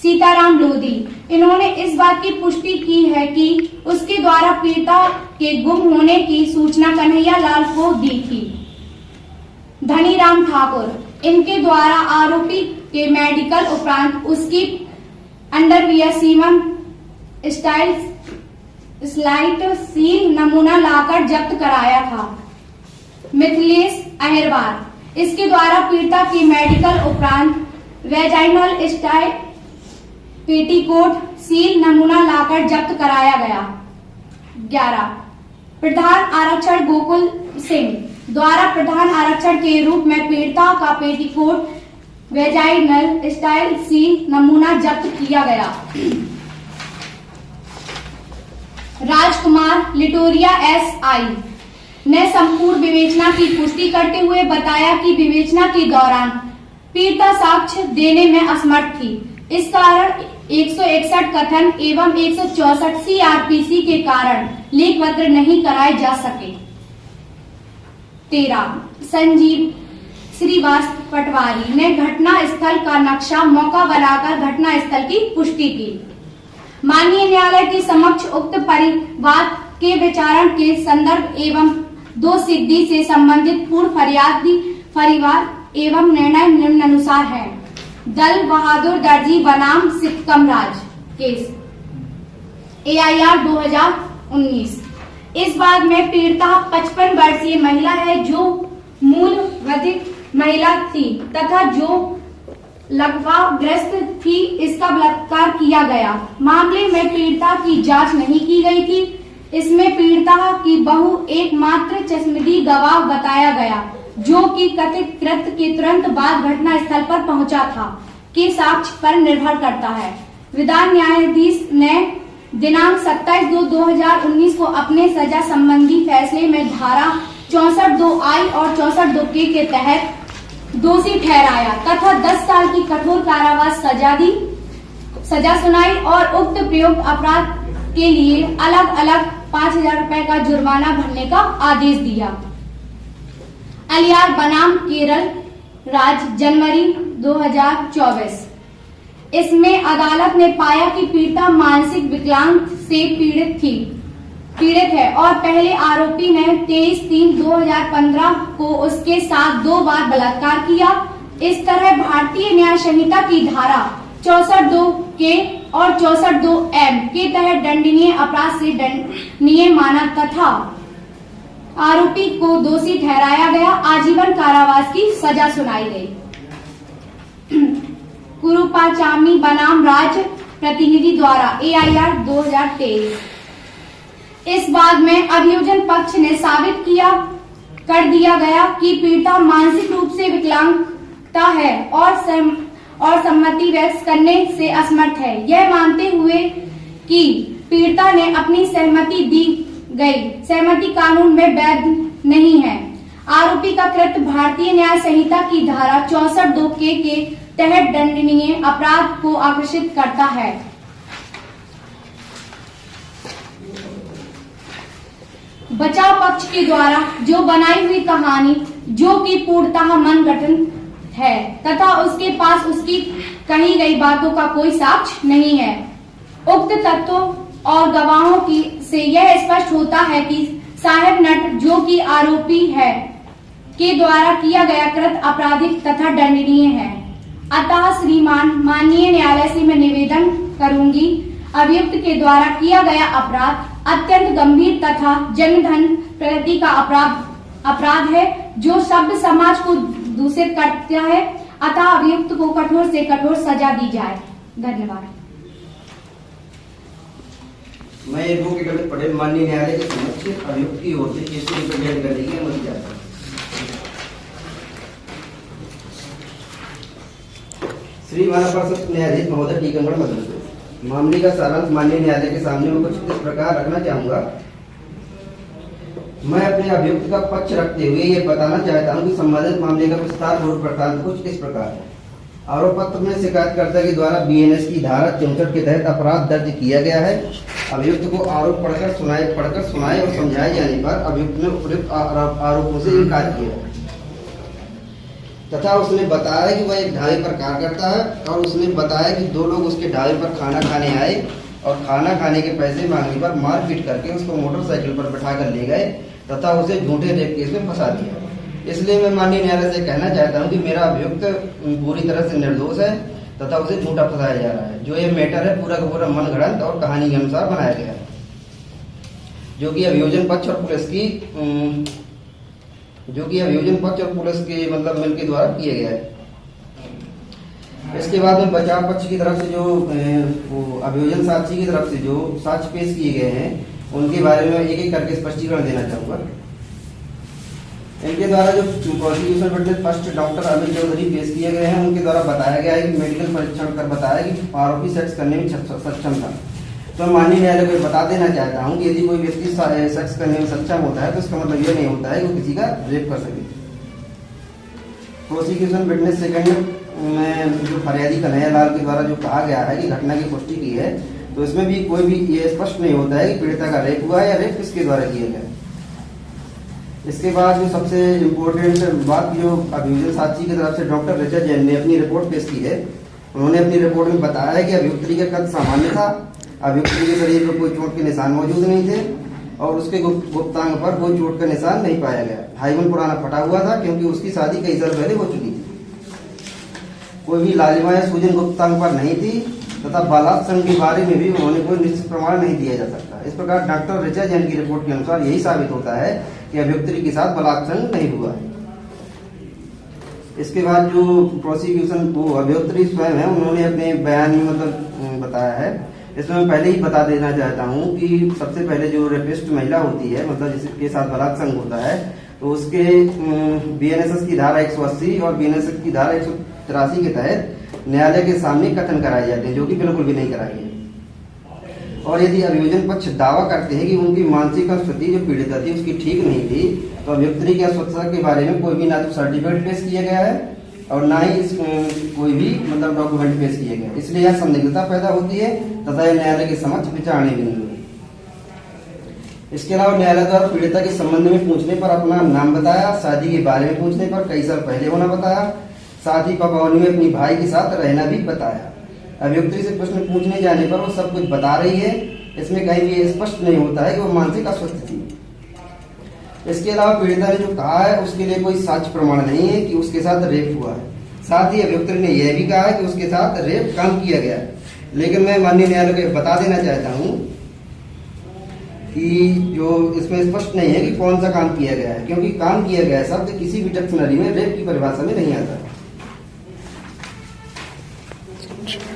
सीताराम लोधी, इन्होंने इस बात की पुष्टि की है कि उसके द्वारा पीड़िता के गुम होने की सूचना कन्हैया लाल को दी थी। धनीराम ठाकुर, इनके द्वारा आरोपी के मेडिकल उपरांत उसकी अंडरवियर सीमन स्लाइट सील नमूना लाकर जब्त कराया था। मिथिलेश अहिरवार, इसके द्वारा पीड़िता की मेडिकल उपरांत वेजाइनल स्टाइल पेटीकोट सील नमूना लाकर जब्त कराया गया। 11. प्रधान आरक्षण गोकुल सिंह द्वारा प्रधान आरक्षण के रूप में पीड़िता का पेटीकोट वेजाइनल स्टाइल सील नमूना जब्त किया गया। राजकुमार लिटोरिया SI ने संपूर्ण विवेचना की पुष्टि करते हुए बताया कि विवेचना के दौरान पीड़िता साक्ष्य देने में असमर्थ थी। इस कारण 161 कथन एवं 164 CRPC के कारण लेख पत्र नहीं कराए जा सके। 13. संजीव श्रीवास्तव पटवारी ने घटना स्थल का नक्शा मौका बनाकर घटना स्थल की पुष्टि की। माननीय न्यायालय के समक्ष उक्त परिवाद के विचारण के संदर्भ एवं 2 सिद्धि से संबंधित पूर्ण फरिवाद एवं निर्णय निम्नानुसार है। दल बहादुर दर्जी बनाम सितकमराज केस AIR 2019। इस बाद में पीड़िता 55 वर्षीय महिला है जो मूल वधिक महिला थी तथा जो लकवाग्रस्त थी। इसका बलात्कार किया गया। मामले में पीड़िता की जांच नहीं की गई थी। इसमें पीड़िता की बहू एकमात्र चश्मदीद गवाह बताया गया जो कि कथित कृत्य के तुरंत बाद घटना स्थल पर पहुंचा था के साक्ष्य पर निर्भर करता है। विधान न्यायाधीश ने दिनांक 27/2/2019 को अपने सजा संबंधी फैसले में धारा 64(2)I और 64(2)K के तहत दोषी ठहराया तथा 10 साल की कठोर कारावास सजा सुनाई और उक्त प्रयुक्त अपराध के लिए अलग अलग 5,000 रुपए का जुर्माना भरने का आदेश दिया। अलियार बनाम केरल राज्य जनवरी 2024। इसमें अदालत ने पाया कि पीड़िता मानसिक विकलांग से पीड़ित है और पहले आरोपी ने 23/3/2015 को उसके साथ 2 बार बलात्कार किया। इस तरह भारतीय न्याय संहिता की धारा 64(2)K और 64(2)M के तहत दंडनीय अपराध से दंडनीय माना तथा आरोपी को दोषी ठहराया गया। आजीवन कारावास की सजा सुनाई गई। कुरुपाचामी बनाम राज्य प्रतिनिधि द्वारा AIR 2023। इस बाद में अभियोजन पक्ष ने साबित कर दिया गया कि पीड़िता मानसिक रूप से विकलांगता है और सम्मति व्यक्त करने से असमर्थ है। यह मानते हुए कि पीड़िता ने अपनी सहमति दी गई सहमति कानून में वैध नहीं है। आरोपी का कृत्य भारतीय न्याय संहिता की धारा 64(2)K के तहत दंडनीय अपराध को आकर्षित करता है। बचाव पक्ष के द्वारा जो बनाई हुई कहानी जो कि पूर्णतः मनगढ़ंत है तथा उसके पास उसकी कही गई बातों का कोई साक्ष्य नहीं है। उक्त तथ्यों और गवाहों की से यह स्पष्ट होता है कि साहेब नट जो कि आरोपी है के द्वारा किया गया कृत्य आपराधिक तथा दंडनीय है। अतः श्रीमान माननीय न्यायालय से मैं निवेदन करूंगी अभियुक्त के द्वारा किया गया अपराध अत्यंत गंभीर तथा जनधन प्रगति का अपराध है जो शब्द समाज को दूषित करता है। अतः अभियुक्त को कठोर से कठोर सजा दी जाए। धन्यवाद। मैं भूख पटेल माननीय न्यायालय के पक्ष अभियुक्त की ओर से केस रिप्रेजेंट करने की अनुमति चाहता हूँ। श्री महापरिषद न्यायाधीश महोदय टीकमगढ़ मध्य प्रदेश, मामले का सारांश माननीय न्यायालय के सामने में कुछ इस प्रकार रखना चाहूंगा। मैं अपने अभियुक्त का पक्ष रखते हुए ये बताना चाहता हूं कि संबंधित मामले का विस्तार पूर्व वृत्तांत कुछ इस प्रकार है। आरोप पत्र में शिकायतकर्ता के द्वारा बीएनएस की धारा 64 के तहत अपराध दर्ज किया गया है। अभियुक्त को आरोप पढ़कर सुनाए और समझाए जाने पर अभियुक्त ने उपयुक्त आरोपों से इनकार किया तथा उसने बताया कि वह एक ढाबे पर कार्य करता है और उसने बताया कि दो लोग उसके ढाबे पर खाना खाने आए और खाना खाने के पैसे मांगने पर मारपीट करके उसको मोटरसाइकिल पर बैठाकर ले गए तथा उसे झूठे रेप केस में फंसा दिया। इसलिए मैं माननीय न्यायालय से कहना चाहता हूं कि मेरा अभियुक्त पूरी तरह से निर्दोष है तथा उसे झूठा फंसाया जा रहा है। जो ये मैटर है पूरा का पूरा मनगढ़ंत और कहानी के अनुसार बनाया गया है, जो कि अभियोजन पक्ष और पुलिस के मतलब मिल के द्वारा किया गया है। इसके बाद में बचाव पक्ष की तरफ से जो अभियोजन साक्षी की तरफ से जो साक्ष्य पेश किए गए हैं उनके बारे में एक एक करके स्पष्टीकरण देना चाहूंगा। इनके द्वारा जो prosecution witness first doctor Amit Chaudhary पेश किए गए हैं उनके द्वारा बताया गया है कि मेडिकल परीक्षण कर बताया कि आरोपी सेक्स करने में सक्षम था। तो माननीय न्यायालय को बता देना चाहता हूं कि यदि कोई व्यक्ति सेक्स करने में सक्षम होता है तो इसका मतलब यह नहीं होता है कि वो किसी का रेप कर सके। प्रोसिक्यूशन विटनेस सेकंड में जो फरियादी कन्हैया लाल के द्वारा जो कहा गया है कि घटना की पुष्टि की है, तो इसमें भी कोई भी ये स्पष्ट नहीं होता है कि पीड़िता का रेप हुआ है या रेप किसके द्वारा किया गया। इसके बाद जो सबसे इम्पोर्टेंट बात जो अभियोजन साक्षी की तरफ से डॉक्टर ऋचा जैन ने अपनी रिपोर्ट पेश की है, उन्होंने अपनी रिपोर्ट में बताया है कि अभियुक्त का कद सामान्य था, अभियुक्त के शरीर पर कोई चोट के निशान मौजूद नहीं थे और उसके गुप्तांग पर कोई चोट का निशान नहीं पाया गया। हाइवन पुराना फटा हुआ था क्योंकि उसकी शादी कई साल पहले हो चुकी थी। कोई भी लालिमा या सूजन गुप्तांग पर नहीं थी तथा बलात्संग के बारे में भी उन्होंने कोई निश्चित प्रमाण नहीं दिया जा सकता। इस प्रकार डॉक्टर ऋचा जैन की रिपोर्ट के अनुसार यही साबित होता है कि अभियुक्त के साथ बलात्संग नहीं हुआ है। इसके बाद जो प्रोसिक्यूशन को अभियुक्त स्वयं है उन्होंने अपने बयान में मतलब बताया है। इसमें मैं पहले ही बता देना चाहता हूं कि सबसे पहले जो रेपिस्ट महिला होती है मतलब जिसके साथ बलात्संग होता है तो उसके बीएनएसएस की धारा 180 और बीएनएसएस की धारा 183 के तहत न्यायालय के सामने कथन कराए जाते हैं, जो कि बिल्कुल भी नहीं कराए गए। और यदि अभियोजन पक्ष दावा करते हैं कि उनकी मानसिक स्थिति जो पीड़िता थी उसकी ठीक नहीं थी तो अभियुक्त की अस्वस्थता के बारे में कोई भी ना तो सर्टिफिकेट पेश किया गया है और ना ही कोई भी मतलब डॉक्यूमेंट पेश किए गए। इसलिए यह संदिग्धता पैदा होती है तथा यह न्यायालय के समक्ष विचारणीय बिंदु है। इसके अलावा न्यायालय द्वारा पीड़िता के संबंध में पूछने पर अपना नाम बताया, शादी के बारे में पूछने पर कई साल पहले होना बताया, साथ ही पपौनी में अपनी भाई के साथ रहना भी बताया। अभियुक्त से प्रश्न पूछने जाने पर वो सब कुछ बता रही है, इसमें कहीं भी स्पष्ट नहीं होता है कि वो मानसिक अस्वस्थ थी। इसके अलावा पीड़िता ने जो कहा है उसके लिए कोई साक्ष्य प्रमाण नहीं है कि उसके साथ रेप हुआ है। साथ ही अभियुक्त ने यह भी कहा है कि उसके साथ रेप काम किया गया है। लेकिन मैं माननीय न्यायालय को बता देना चाहता हूं कि जो इसमें स्पष्ट नहीं है कि कौन सा काम किया गया है, क्योंकि काम किया गया शब्द किसी भी डिक्शनरी में रेप की परिभाषा में नहीं आता।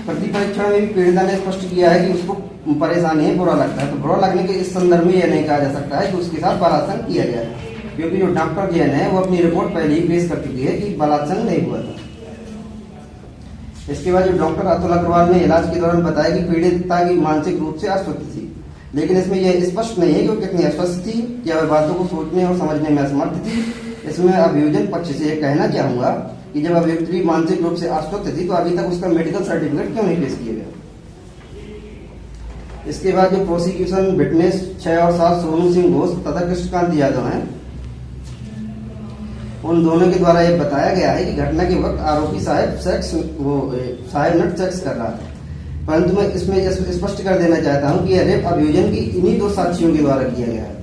प्रतिपरीक्षण में भी पीड़िता ने स्पष्ट किया है कि उसको परेशानी है, बुरा लगता है। तो बुरा लगने के इस संदर्भ में यह नहीं कहा जा सकता है कि उसके साथ बलात्संग किया गया है, क्योंकि जो डॉक्टर जैन है वो अपनी रिपोर्ट पहले ही पेश कर चुकी है कि बलात्संग नहीं हुआ था। इसके बाद जो डॉक्टर अतुल अग्रवाल ने इलाज के दौरान बताया कि पीड़िता की मानसिक रूप से अस्वस्थ थी, लेकिन इसमें यह स्पष्ट नहीं है कि वो कितनी अस्वस्थ थी, क्या वह बातों को सोचने और समझने में असमर्थ थी। इसमें अभियोजन पक्ष से यह कहना चाहूंगा कि जब अभियुक्त मानसिक रूप से अस्वस्थ थी तो अभी तक उसका मेडिकल सर्टिफिकेट क्यों नहीं पेश किया गया। इसके बाद जो प्रोसिक्यूशन विटनेस 6 और 7 सोनू सिंह घोष तथा कृष्णकांत यादव हैं, उन दोनों के द्वारा यह बताया गया है कि घटना के वक्त आरोपी साहब नट सेक्स कर रहा था। परंतु मैं इसमें स्पष्ट कर देना चाहता हूं कि यह रेप अभियोजन की इन्हीं 2 साक्षियों के द्वारा किया गया है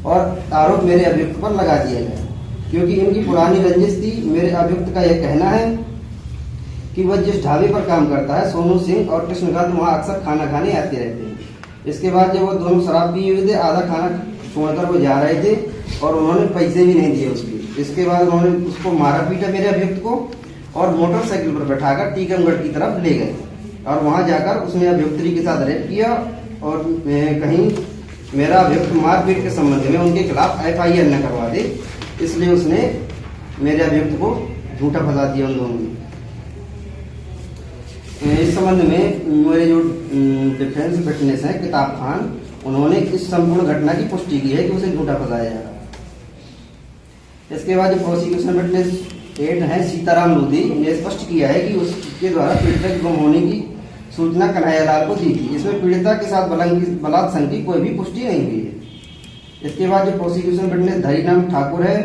और आरोप मेरे अभियुक्त पर लगा दिया गया है, क्योंकि इनकी पुरानी रंजिश थी। मेरे अभियुक्त का यह कहना है कि वह जिस ढाबे पर काम करता है सोनू सिंह और कृष्णकांत वहां अक्सर खाना खाने आते रहते हैं। इसके बाद जब वो दोनों शराब पिए हुए थे, आधा खाना छोड़कर वो जा रहे थे और उन्होंने पैसे भी नहीं दिए उसके। इसके बाद उन्होंने उसको मारा पीटा मेरे अभियुक्त को और मोटरसाइकिल पर बैठाकर टीकमगढ़ की तरफ ले गए और वहां जाकर उसने अभियुक्त के साथ रेप किया और कहीं मेरा अभियुक्त मारपीट के संबंध में उनके खिलाफ FIR न करवा दे, इसलिए उसने मेरे अभियुक्त को झूठा फंसा दिया उन दोनों ने। इस संबंध में मेरे जो डिफेंस विटनेस हैं किताब खान, उन्होंने इस संपूर्ण घटना की पुष्टि की है कि उसे झूठा फंसाया जा रहा है। इसके बाद जो प्रोसिक्यूशन विटनेस 8 है सीताराम लोधी ने स्पष्ट किया है कि उसके द्वारा पीड़िता के गुम होने की सूचना कन्हैयालाल को दी थी। इसमें पीड़िता के साथ बलात्संग की कोई भी पुष्टि नहीं हुई है। इसके बाद जो प्रोसिक्यूशन विटनेस धरीराम ठाकुर है,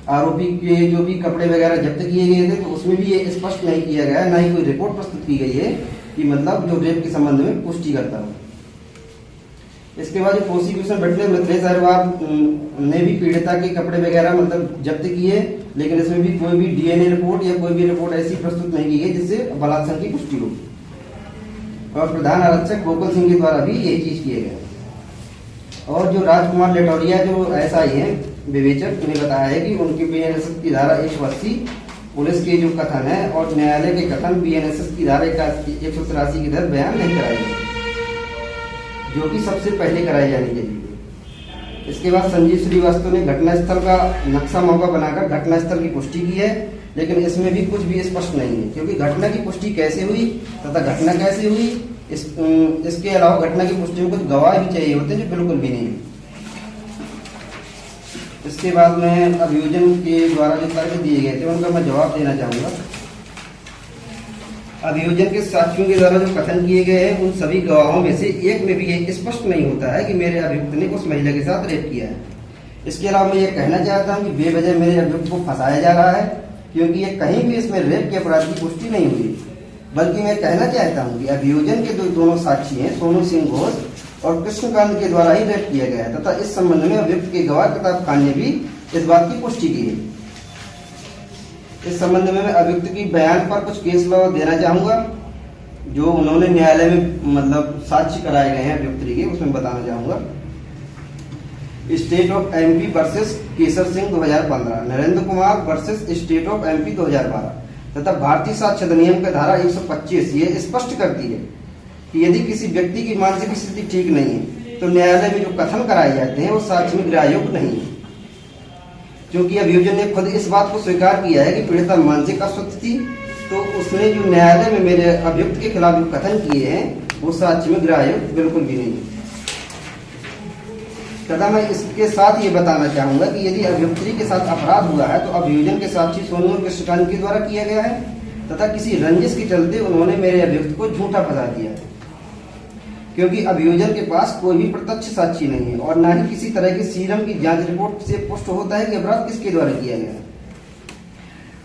आरोपी के जो भी कपड़े वगैरह जब्त किए गए थे, तो उसमें भी ये स्पष्ट नहीं किया गया है, ना ही कोई रिपोर्ट प्रस्तुत की गई है कि मतलब जो रेप के संबंध में पुष्टि करता हो। इसके बाद जो प्रोसिक्यूशन विटनेस मिथिलेश अग्रवाल ने भी पीड़िता के कपड़े वगैरह मतलब जब्त किए, लेकिन इसमें भी कोई भी DNA रिपोर्ट या कोई भी रिपोर्ट ऐसी प्रस्तुत नहीं की गई जिससे बलात्संग की पुष्टि हो। और प्रधान आरक्षक गोकुल सिंह के द्वारा भी यही चीज किया गया। और जो राजकुमार लेटोरिया जो SI है विवेचक ने बताया है कि उनकी BNSS की धारा 180 पुलिस के जो कथन है और न्यायालय के कथन BNSS की धारा 183 की तहत बयान नहीं कराई गई, जो कि सबसे पहले कराई जानी चाहिए। इसके बाद संजीव श्रीवास्तव ने घटनास्थल का नक्शा मौका बनाकर घटनास्थल की पुष्टि की है, लेकिन इसमें भी कुछ भी स्पष्ट नहीं है, क्योंकि घटना की पुष्टि कैसे हुई तथा घटना कैसे हुई, इसके अलावा घटना की पुष्टि में कुछ गवाह भी चाहिए होते हैं, जो बिल्कुल भी नहीं है। इसके बाद में अभियोजन के द्वारा जो तर्क दिए गए थे उनका मैं जवाब देना चाहूंगा। अभियोजन के साथियों के द्वारा जो कथन किए गए हैं उन सभी गवाहों में से एक में भी ये स्पष्ट नहीं होता है कि मेरे अभियुक्त ने उस महिला के साथ रेप किया है। इसके अलावा मैं ये कहना चाहता हूँ कि बेवजह मेरे अभियुक्त को फंसाया जा रहा है, क्योंकि ये कहीं भी इसमें रेप के अपराध की पुष्टि नहीं हुई। बल्कि मैं कहना चाहता हूँ कि अभियोजन के दोनों साक्षी हैं सोनू सिंह घोष और कृष्णकांत के द्वारा ही रेप किया गया है, तथा इस संबंध में अभियुक्त के गवाह किताब खान ने भी इस बात की पुष्टि की है। इस संबंध में मैं अभियुक्त की बयान पर कुछ केस लॉ देना चाहूंगा, जो उन्होंने न्यायालय में मतलब साक्ष्य कराए गए हैं अभियुक्त के, उसमें बताना चाहूंगा। State of MP versus Kesar Singh 2015, Narendra Kumar versus state of MP 2012 तथा भारतीय साक्ष्य अधिनियम का धारा 125 ये स्पष्ट करती है कि यदि किसी व्यक्ति की मानसिक स्थिति ठीक नहीं है तो न्यायालय में जो कथन कराए जाते हैं वो साक्ष्य में ग्राह्य योग्य नहीं है। क्योंकि अभियोजन ने खुद इस बात को स्वीकार किया है कि पीड़िता मानसिक अस्वस्थ थी, तो उसने जो न्यायालय में मेरे अभियुक्त के खिलाफ जो कथन किए हैं वो साक्ष्य में ग्राह्य योग्य बिल्कुल भी नहीं है। तथा मैं इसके साथ ये बताना चाहूंगा कि यदि अभियुक्ति के साथ अपराध हुआ है तो अभियोजन के साक्षी सोनू और कृष्णकांत के द्वारा किया गया है, तथा किसी रंजिश के चलते उन्होंने मेरे अभियुक्त को झूठा फंसा दिया है, क्योंकि अभियोजन के पास कोई भी प्रत्यक्ष साक्षी नहीं है और न ही किसी तरह की सीरम की जांच रिपोर्ट से पुष्ट होता है कि अपराध किसके द्वारा किया गया है।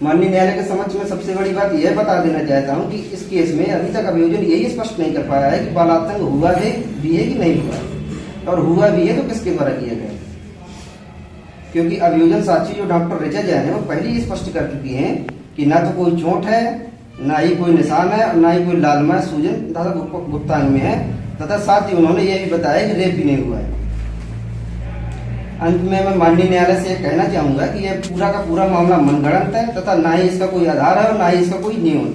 माननीय न्यायालय के समक्ष में सबसे बड़ी बात यह बता देना चाहता हूं कि इस केस में अभी तक अभियोजन यही स्पष्ट नहीं कर पाया है कि बलात्संग हुआ है भी है कि नहीं हुआ, और हुआ भी है तो किसके द्वारा किया गया। क्योंकि अभियोजन साक्षी जो डॉक्टर ऋचा जैन है वो पहले ही स्पष्ट कर चुकी हैं कि ना तो कोई चोट है, ना ही कोई निशान है, और ना ही कोई लालमा सूजन तथा गुप्तांग में है, तथा साथ ही उन्होंने ये भी बताया कि रेप भी नहीं हुआ है। अंत में मैं माननीय न्यायालय से कहना चाहूंगा कि यह पूरा का पूरा मामला मनगढ़ंत है, तथा ना ही इसका कोई आधार है और ना ही इसका कोई नियम है।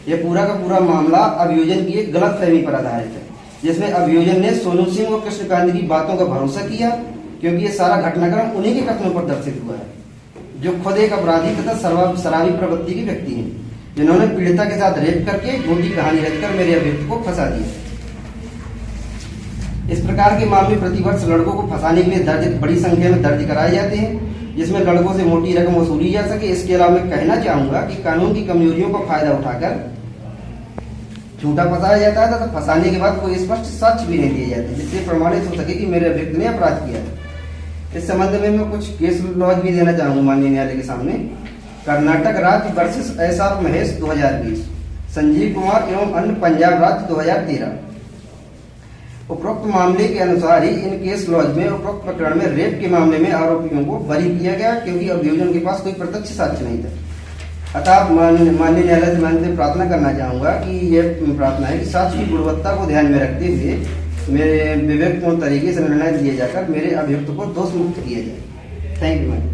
यह पूरा का पूरा मामला अभियोजन की एक गलत फहमी पर आधारित है, जिसमें अभियोजन ने सोनू सिंह और कृष्णकांत की बातों का भरोसा किया, क्योंकि ये सारा घटनाक्रम उन्हीं के कथनों पर दर्शित हुआ है, जो खुद एक अपराधी तथा शराबी प्रवृत्ति के व्यक्ति हैं, जिन्होंने पीड़िता के साथ रेप करके झूठी कहानी रचकर मेरे अभियुक्त को फंसा दिया। इस प्रकार के मामले प्रतिवर्ष लड़कों को फंसाने के लिए बड़ी संख्या में दर्ज कराए जाते हैं, जिसमें लड़कों से मोटी रकम वसूली जा सके। इसके अलावा मैं कहना चाहूंगा कि कानून की कमजोरियों का फायदा उठाकर झूठा फंसाया जाता है, तथा फंसाने के बाद कोई स्पष्ट साक्ष्य भी नहीं दिए जाते जिससे प्रमाणित हो सके कि मेरे अभियुक्त ने अपराध किया है। इस संबंध में मैं कुछ केस लॉज भी देना चाहूंगा माननीय न्यायालय के सामने। कर्नाटक राज्य वर्सेस SR महेश 2020, संजीव कुमार एवं अन्य पंजाब राज्य 2013। उपरोक्त मामले के अनुसार ही इन केस लॉज में उपरोक्त प्रकरण में रेप के मामले में आरोपियों को बरी किया गया, क्योंकि अभियोजन के पास कोई प्रत्यक्ष साक्ष्य नहीं था। अतः माननीय न्यायालय से मैं प्रार्थना करना चाहूंगा कि यह प्रार्थना है कि साक्ष्य की गुणवत्ता को ध्यान में रखते हुए मेरे विवेकपूर्ण तरीके से निर्णय दिए जाकर मेरे अभियुक्त को दोष मुक्त किया जाए। Thank you ma'am.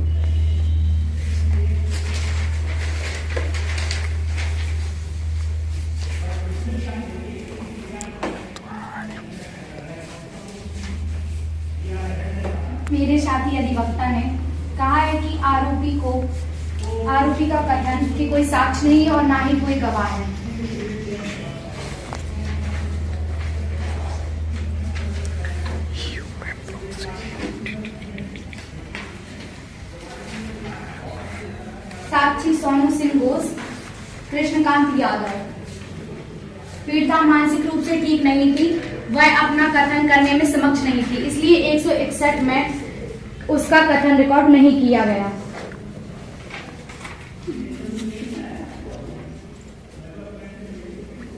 जाति अधिवक्ता ने कहा है कि आरोपी का कथन कि कोई साक्ष्य नहीं है और ना ही कोई गवाह है। साक्षी सोनू सिंह घोष, कृष्णकांत यादव। पीड़िता मानसिक रूप से ठीक नहीं थी, वह अपना कथन करने में सक्षम नहीं थी, इसलिए 161 में उसका कथन रिकॉर्ड नहीं किया गया।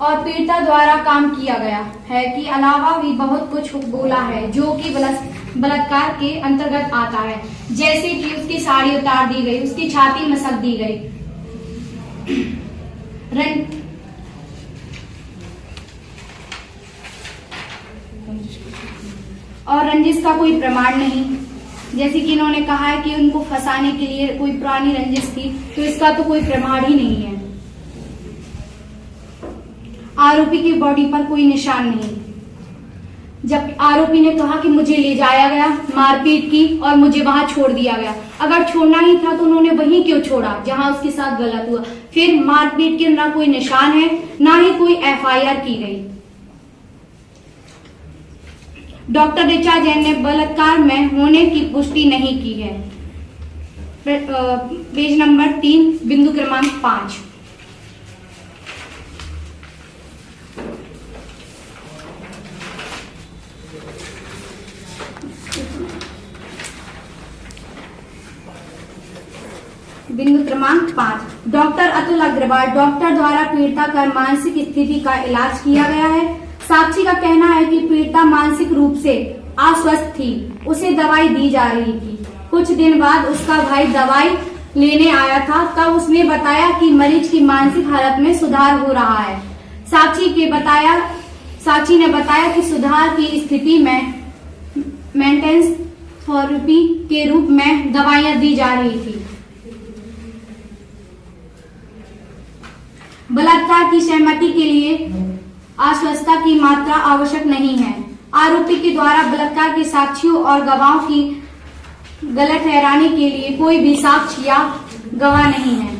और पीड़िता द्वारा काम किया गया है कि अलावा भी बहुत कुछ बोला है जो कि बलात्कार के अंतर्गत आता है, जैसे कि उसकी साड़ी उतार दी गई, उसकी छाती मसक दी गई, और रंजिश का कोई प्रमाण नहीं। जैसे कि इन्होंने कहा है कि उनको फंसाने के लिए कोई पुरानी रंजिश थी, तो इसका तो कोई प्रमाण ही नहीं है। आरोपी की बॉडी पर कोई निशान नहीं, जब आरोपी ने कहा कि मुझे ले जाया गया, मारपीट की और मुझे वहां छोड़ दिया गया। अगर छोड़ना ही था तो उन्होंने वहीं क्यों छोड़ा जहां उसके साथ गलत हुआ। फिर मारपीट के ना कोई निशान है, ना ही कोई FIR की गई। डॉक्टर ऋचा जैन ने बलात्कार में होने की पुष्टि नहीं की है। पेज नंबर 3, बिंदु क्रमांक 5। बिंदु क्रमांक 5, डॉक्टर अतुल अग्रवाल, डॉक्टर द्वारा पीड़िता का मानसिक स्थिति का इलाज किया गया है। साक्षी का कहना है कि पीड़िता मानसिक रूप से अस्वस्थ थी, उसे दवाई दी जा रही थी। कुछ दिन बाद उसका भाई दवाई लेने आया था, तब उसने बताया कि मरीज की मानसिक हालत में सुधार हो रहा है। साक्षी ने बताया कि सुधार की स्थिति में मेंटेनेंस थेरेपी के रूप में दवाइयां दी जा रही थी। बलात्कार की सहमति के लिए आश्वस्तता की मात्रा आवश्यक नहीं है। आरोपी के द्वारा बलात्कार के साक्षियों और गवाहों की गलत ठहराने के लिए कोई भी साक्ष्य या गवाह नहीं है।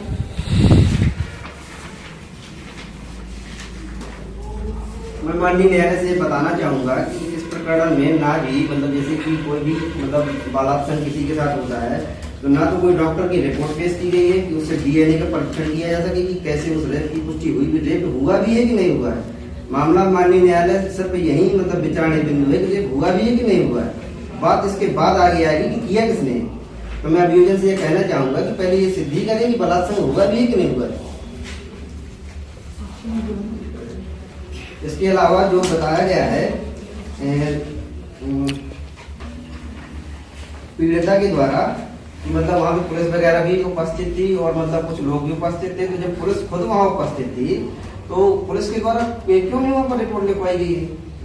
मैं माननीय न्यायालय से बताना चाहूंगा कि इस प्रकरण में ना भी जैसे कि कोई भी बलात्कार किसी के साथ होता है तो ना तो कोई डॉक्टर की रिपोर्ट पेश की गई है कि उससे DNA का परीक्षण किया जा सके कि कैसे उस रेप की पुष्टि हुई, भी रेप हुआ भी है कि नहीं हुआ है। मामला माननीय न्यायालय सिर्फ यही विचारणीय बिंदु है कि रेप हुआ भी है कि नहीं हुआ है। बात इसके बाद आगे आएगी कि किया किसने। तो मैं अभियोजन से यह कहना चाहूंगा कि पहले ये सिद्धि करें कि बलात्कार हुआ भी है कि नहीं हुआ है। इसके अलावा जो बताया गया है पीड़िता के द्वारा वहां पे पुलिस वगैरह भी उपस्थित थी और कुछ लोग भी उपस्थित थे, तो जब पुलिस खुद वहां उपस्थित थी तो पुलिस के द्वारा क्यों नहीं वहां पर रिपोर्ट लिखवाई गई।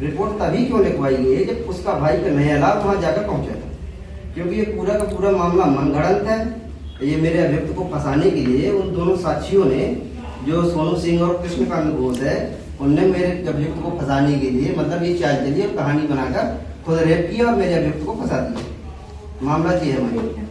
रिपोर्ट तभी क्यों लिखवाई गई है जब उसका भाई का नया लाभ वहां जाकर पहुंचा था, क्योंकि ये पूरा का पूरा मामला मनगढ़ंत है। ये मेरे अभियुक्त को फंसाने के लिए उन दोनों साक्षियों ने, जो सोनू सिंह और कृष्णकांत घोष है, उनने मेरे अभियुक्त को फंसाने के लिए ये चाल चली और कहानी बनाकर खुद रेप किया और मेरे अभियुक्त को फंसा दिया। मामला ये है हमारे।